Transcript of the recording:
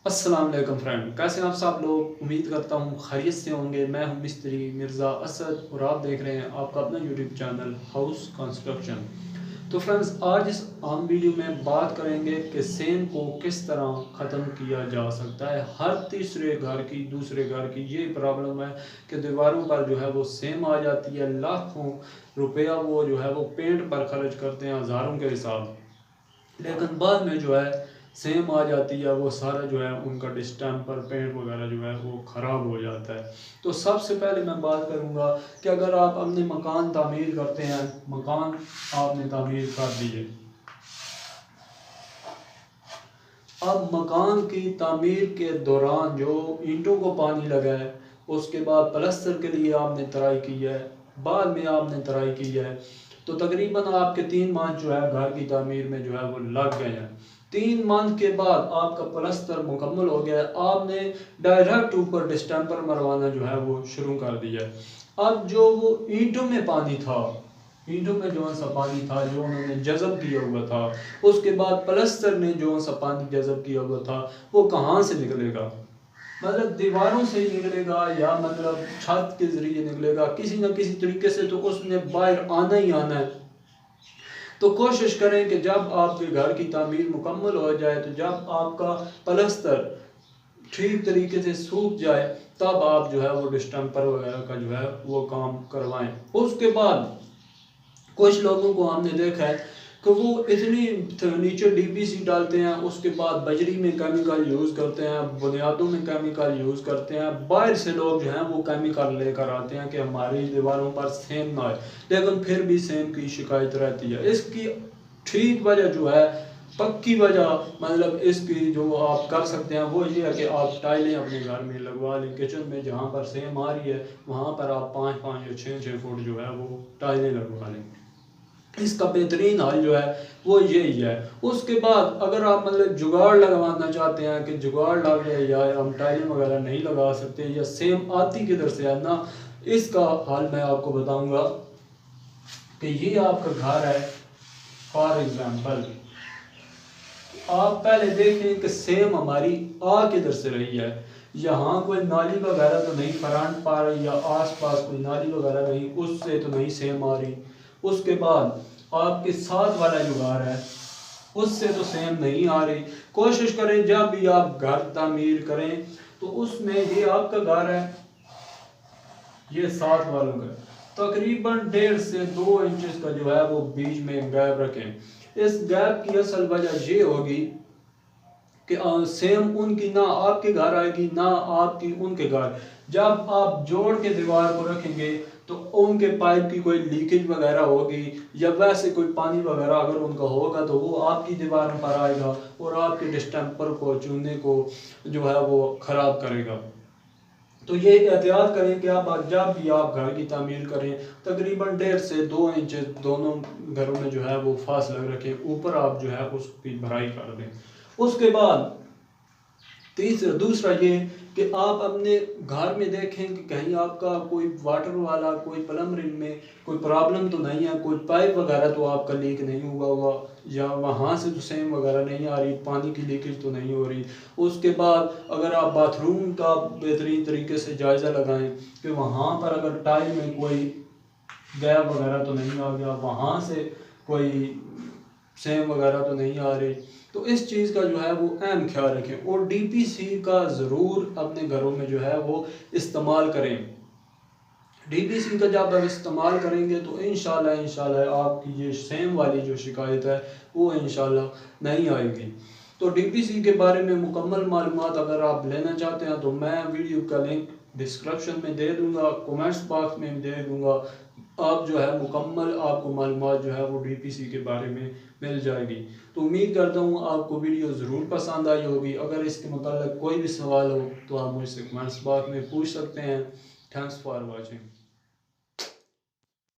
अस्सलाम वालेकुम फ्रेंड, कैसे हैं आप सब लोग। उम्मीद करता हूँ खैरियत से होंगे। मैं हूँ मिस्त्री मिर्ज़ा असद और आप देख रहे हैं आपका अपना यूट्यूब चैनल हाउस कंस्ट्रक्शन। तो फ्रेंड्स, आज इस आम वीडियो में बात करेंगे कि सेम को किस तरह ख़त्म किया जा सकता है। हर तीसरे घर की दूसरे घर की ये प्रॉब्लम है कि दीवारों पर जो है वो सेम आ जाती है। लाखों रुपया वो जो है वो पेंट पर खर्च करते हैं, हज़ारों के हिसाब, लेकिन बाद में जो है सेम आ जाती है। वो सारा जो है उनका डिस्टेम्पर पेंट वगैरह जो है वो ख़राब हो जाता है। तो सबसे पहले मैं बात करूँगा कि अगर आप अपने मकान तामीर करते हैं, मकान आपने तामीर कर दिए, अब मकान की तामीर के दौरान जो ईंटों को पानी लगा है, उसके बाद प्लस्तर के लिए आपने तराई की है, बाद में आपने तराई की है, तो तकरीबन आपके 3 माह जो है घर की तामीर में जो है वो लग गए हैं। 3 माह के बाद आपका प्लस्तर मुकम्मल हो गया है, आपने डायरेक्ट ऊपर डिस्टेम्पर मरवाना जो है वो शुरू कर दिया है। अब जो वो ईंटों में पानी था, ईंटों में जो सा पानी था जो उन्होंने जज़ब किया हुआ था, उसके बाद प्लस्तर ने जो सा पानी जज़ब किया हुआ था, वो कहाँ से निकलेगा। मतलब दीवारों से ही निकलेगा या मतलब छत के ज़रिए निकलेगा, किसी न किसी तरीके से तो उसने बाहर आना ही आना है। तो कोशिश करें कि जब आपके घर की तामीर मुकम्मल हो जाए, तो जब आपका प्लस्तर ठीक तरीके से सूख जाए, तब आप जो है वो डिस्टेम्पर वगैरह का जो है वो काम करवाएं। उसके बाद कुछ लोगों को हमने देखा है कि वो इतनी नीचे डीपीसी डालते हैं, उसके बाद बजरी में केमिकल यूज़ करते हैं, बुनियादों में केमिकल यूज़ करते हैं। बाहर से लोग जो हैं वो केमिकल लेकर आते हैं कि हमारी दीवारों पर सेम ना आए, लेकिन फिर भी सेम की शिकायत रहती है। इसकी ठीक वजह जो है, पक्की वजह मतलब इसकी जो आप कर सकते हैं वो ये है कि आप टाइलें अपने घर में लगवा लें। किचन में जहाँ पर सेम आ रही है वहाँ पर आप 5-5 या 6-6 फुट जो है वो टाइलें लगवा लें। इसका बेहतरीन हल जो है वो यही है। उसके बाद अगर आप मतलब जुगाड़ लगवाना चाहते हैं कि जुगाड़ लग जाए या हम टाइल वगैरह नहीं लगा सकते या सेम आती किधर से है ना, इसका हल मैं आपको बताऊंगा कि ये आपका घर है। फॉर एग्जांपल, आप पहले देखें कि सेम हमारी आ किधर से रही है। यहाँ कोई नाली वगैरह तो नहीं, फ्रंट पर या आसपास कोई नाली वगैरह नहीं, उससे तो नहीं सेम आ रही। उसके बाद आपके साथ वाला जो घर है उससे तो सेम नहीं आ रही। कोशिश करें जब भी आप घर तामीर करें तो उसमें ये आपका घर है, ये साथ वालों का, तकरीबन 1.5 से 2 इंचेस का जो है वो बीच में गैप रखें। इस गैप की असल वजह ये होगी कि सेम उनकी ना आपके घर आएगी ना आपकी उनके घर। जब आप जोड़ के दीवार को रखेंगे तो उनके पाइप की कोई लीकेज वगैरह होगी या वैसे कोई पानी वगैरह अगर उनका होगा तो वो आपकी दीवार पर आएगा और आपके डिस्टेम्पर को चूने को जो है वो ख़राब करेगा। तो ये एहतियात करें कि आप जब भी आप घर की तामीर करें तकरीबन 1.5 से 2 इंच दोनों घरों में जो है वो फासला रखें, ऊपर आप जो है उसकी भराई कर दें। उसके बाद दूसरा ये कि आप अपने घर में देखें कि कहीं आपका कोई वाटर वाला कोई प्लम्बरिंग में कोई प्रॉब्लम तो नहीं है, कोई पाइप वगैरह तो आपका लीक नहीं हुआ हुआ या वहाँ से तो सेम वगैरह नहीं आ रही, पानी की लीकेज तो नहीं हो रही। उसके बाद अगर आप बाथरूम का बेहतरीन तरीके से जायज़ा लगाएं कि वहाँ पर अगर टाइल में कोई गैप वगैरह तो नहीं आ गया, वहाँ से कोई सेम वगैरह तो नहीं आ रही। तो इस चीज़ का जो है वो अहम ख्याल रखें और डीपीसी का ज़रूर अपने घरों में जो है वो इस्तेमाल करें। डीपीसी का जब आप इस्तेमाल करेंगे तो इंशाल्लाह आपकी ये सेम वाली जो शिकायत है वो इंशाल्लाह नहीं आएगी। तो डीपीसी के बारे में मुकम्मल मालूमात अगर आप लेना चाहते हैं तो मैं वीडियो का लिंक डिस्क्रिप्शन में दे दूंगा, कमेंट्स बॉक्स में दे दूंगा। आप जो है मुकम्मल आपको मालूमात जो है वो डीपीसी के बारे में मिल जाएगी। तो उम्मीद करता हूँ आपको वीडियो ज़रूर पसंद आई होगी। अगर इसके मतलब कोई भी सवाल हो तो आप मुझसे कमेंट्स बॉक्स में पूछ सकते हैं। Thanks for watching.